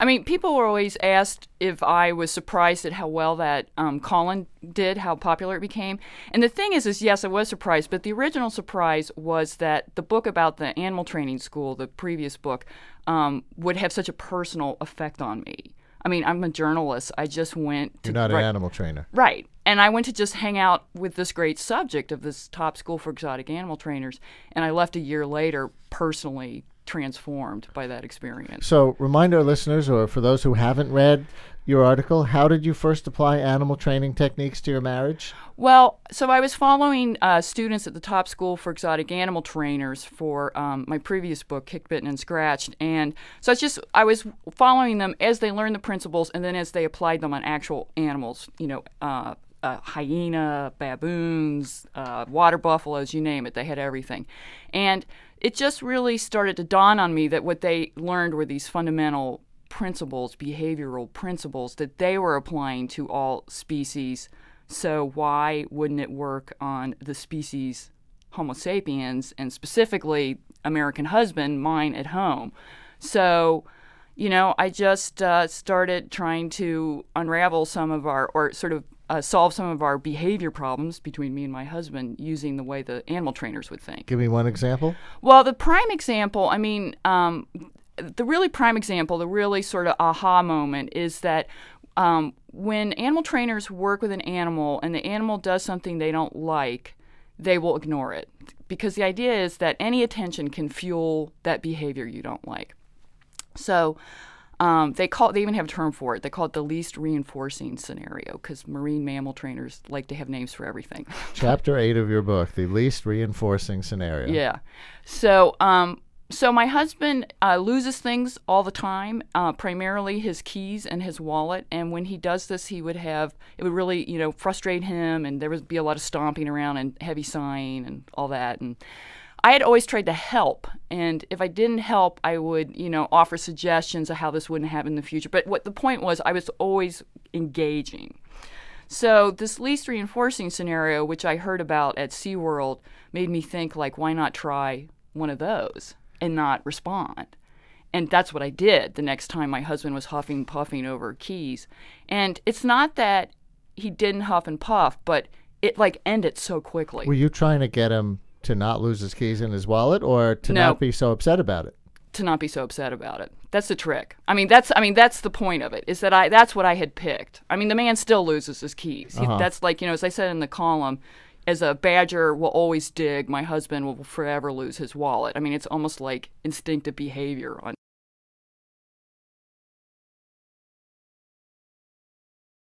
I mean, people were always asked if I was surprised at how well that Colin did, how popular it became. And the thing is yes, I was surprised, but the original surprise was that the book about the animal training school, the previous book, would have such a personal effect on me. I mean, I'm a journalist. I just went to... You're not an animal trainer. Right. And I went to just hang out with this great subject of this top school for exotic animal trainers, and I left a year later personally transformed by that experience. So remind our listeners, or for those who haven't read your article, how did you first apply animal training techniques to your marriage? Well, so I was following students at the top school for exotic animal trainers for my previous book, Kicked, Bitten, and Scratched. And so I was following them as they learned the principles and then as they applied them on actual animals, hyena, baboons, water buffaloes, you name it. They had everything. And it just really started to dawn on me that what they learned were these fundamental principles, behavioral principles that they were applying to all species. So why wouldn't it work on the species Homo sapiens, and specifically American husband, mine at home? So, I just started trying to unravel some of our, or sort of solve some of our behavior problems between me and my husband using the way the animal trainers would think. Give me one example. Well, the prime example, the really prime example, the really sort of aha moment is that when animal trainers work with an animal and the animal does something they don't like, they will ignore it. Because the idea is that any attention can fuel that behavior you don't like. So they even have a term for it. They call it the least reinforcing scenario, because marine mammal trainers like to have names for everything. Chapter 8 of your book, the least reinforcing scenario. Yeah. So my husband loses things all the time, primarily his keys and his wallet. And when he does this, it would really, frustrate him, and there would be a lot of stomping around and heavy sighing and all that. And I had always tried to help, and if I didn't help, I would, offer suggestions of how this wouldn't happen in the future. But what the point was, I was always engaging. So this least reinforcing scenario, which I heard about at SeaWorld, made me think, why not try one of those and not respond? And that's what I did the next time my husband was huffing and puffing over keys. And it's not that he didn't huff and puff, but it ended so quickly. Were you trying to get him to not lose his keys and his wallet, or to No. not be so upset about it? To not be so upset about it. That's the trick. That's the point of it, is that that's what I had picked. The man still loses his keys. That's as I said in the column, as a badger will always dig, my husband will forever lose his wallet. It's almost like instinctive behavior on